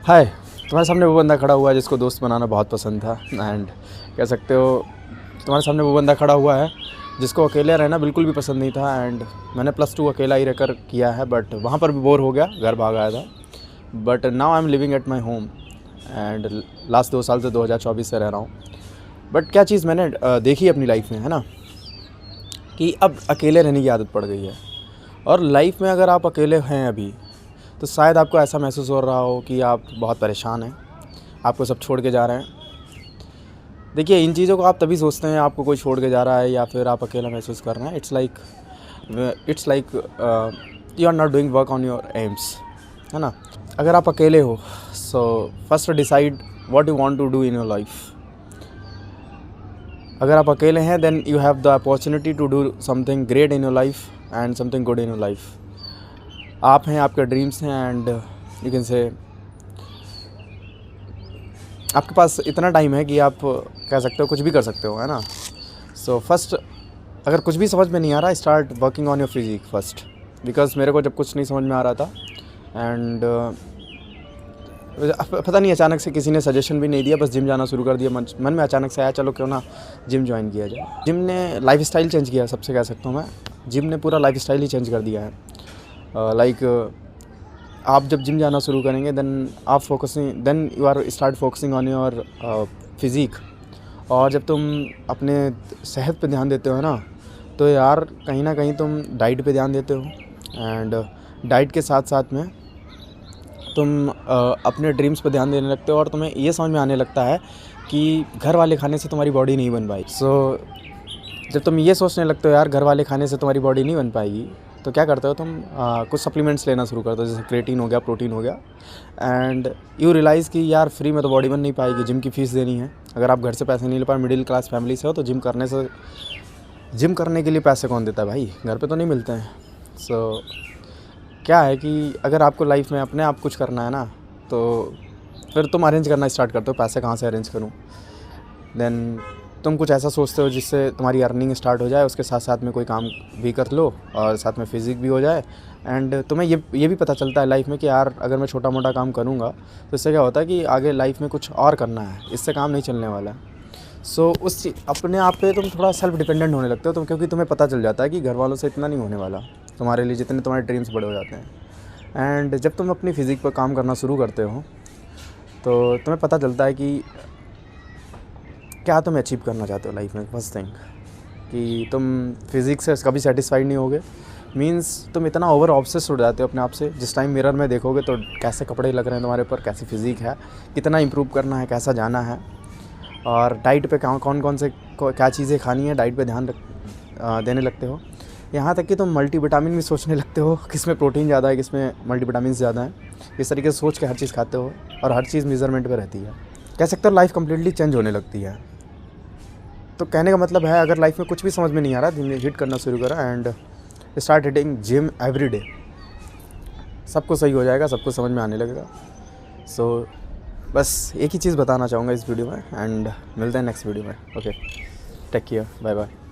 हाय, तुम्हारे सामने वो बंदा खड़ा हुआ है जिसको दोस्त बनाना बहुत पसंद था एंड कह सकते हो तुम्हारे सामने वो बंदा खड़ा हुआ है जिसको अकेले रहना बिल्कुल भी पसंद नहीं था। एंड मैंने +2 अकेला ही रहकर किया है, बट वहाँ पर भी बोर हो गया, घर भाग आया था। But now I am living at my home and last 2 साल से 2024 से रह रहा हूँ। बट क्या चीज़ मैंने देखी अपनी लाइफ में है ना, कि अब अकेले रहने की आदत पड़ गई है। और लाइफ में अगर आप अकेले हैं अभी, तो शायद आपको ऐसा महसूस हो रहा हो कि आप बहुत परेशान हैं, आपको सब छोड़ के जा रहे हैं। देखिए, इन चीज़ों को आप तभी सोचते हैं आपको कोई छोड़ के जा रहा है या फिर आप अकेला महसूस कर रहे हैं। It's like you are not doing work on your aims, है ना। अगर आप अकेले हो, so first decide what you want to do in your life. अगर आप अकेले हैं, then you have the opportunity to do something great in your life and something good in your life. आप हैं, आपके ड्रीम्स हैं एंड यू कैन से आपके पास इतना टाइम है कि आप कह सकते हो कुछ भी कर सकते हो, है ना। सो फर्स्ट, अगर कुछ भी समझ में नहीं आ रहा, start working on your physique first. Because मेरे को जब कुछ नहीं समझ में आ रहा था एंड पता नहीं, अचानक से किसी ने सजेशन भी नहीं दिया, बस जिम जाना शुरू कर दिया। मन में अचानक से आया चलो क्यों ना जिम ज्वाइन किया जाए। जिम ने लाइफ स्टाइल चेंज किया, सबसे कह सकता हूँ मैं, जिम ने पूरा लाइफ स्टाइल ही चेंज कर दिया है। आप जब जिम जाना शुरू करेंगे, then you are start focusing on your physique. और जब तुम अपने सेहत पे ध्यान देते हो ना, तो यार कहीं ना कहीं तुम डाइट पे ध्यान देते हो एंड डाइट के साथ साथ में तुम अपने ड्रीम्स पे ध्यान देने लगते हो। और तुम्हें ये समझ में आने लगता है कि घर वाले खाने से तुम्हारी बॉडी नहीं बन पाएगी। सो जब तुम ये सोचने लगते हो यार घर वाले खाने से तुम्हारी बॉडी नहीं बन पाएगी, तो क्या करते हो तुम, कुछ सप्लीमेंट्स लेना शुरू करते हो, जैसे क्रिएटिन हो गया, प्रोटीन हो गया। एंड यू रियलाइज़ कि यार फ्री में तो बॉडी बन नहीं पाएगी, जिम की फ़ीस देनी है। अगर आप घर से पैसे नहीं ले पाए, मिडिल क्लास फैमिली से हो, तो जिम करने के लिए पैसे कौन देता है भाई, घर पे तो नहीं मिलते हैं। सो क्या है कि अगर आपको लाइफ में अपने आप कुछ करना है ना, तो फिर तुम अरेंज करना स्टार्ट करते हो, पैसे कहाँ से अरेंज करूँ। देन तुम कुछ ऐसा सोचते हो जिससे तुम्हारी अर्निंग स्टार्ट हो जाए, उसके साथ साथ में कोई काम भी कर लो और साथ में फिजिक भी हो जाए। एंड तुम्हें ये भी पता चलता है लाइफ में कि यार अगर मैं छोटा मोटा काम करूँगा तो इससे क्या होता है कि आगे लाइफ में कुछ और करना है, इससे काम नहीं चलने वाला है। सो अपने आप पे तुम थोड़ा सेल्फ डिपेंडेंट होने लगते हो तुम, क्योंकि तुम्हें पता चल जाता है कि घर वालों से इतना नहीं होने वाला तुम्हारे लिए, जितने तुम्हारे ड्रीम्स बड़े हो जाते हैं। एंड जब तुम अपनी फिजिक पर काम करना शुरू करते हो, तो तुम्हें पता चलता है कि क्या तुम अचीव करना चाहते हो लाइफ में। फर्स्ट थिंग कि तुम फिज़िक्स से कभी सेटिस्फाइड नहीं होगे। मींस तुम इतना ओवर ऑब्सेस्ड हो जाते हो अपने आप से। जिस टाइम मिरर में देखोगे तो कैसे कपड़े लग रहे हैं तुम्हारे ऊपर, कैसी फिज़िक है, कितना इंप्रूव करना है, कैसा जाना है, और डाइट पे कौन से क्या चीज़ें खानी है, डाइट पे ध्यान देने लगते हो। यहाँ तक कि तुम मल्टीविटामिन भी सोचने लगते हो, किसमें प्रोटीन ज़्यादा है, किसमें मल्टीविटामिन ज़्यादा है। इस तरीके से सोच के हर चीज़ खाते हो और हर चीज़ मेजरमेंट पे रहती है। कह सकते हो लाइफ कम्प्लीटली चेंज होने लगती है। तो कहने का मतलब है, अगर लाइफ में कुछ भी समझ में नहीं आ रहा, दिन में हिट करना शुरू करा and start hitting gym every day, सब कुछ सही हो जाएगा, सब कुछ समझ में आने लगेगा। सो बस एक ही चीज़ बताना चाहूँगा इस वीडियो में, एंड मिलते हैं नेक्स्ट वीडियो में। Okay, take care, bye bye.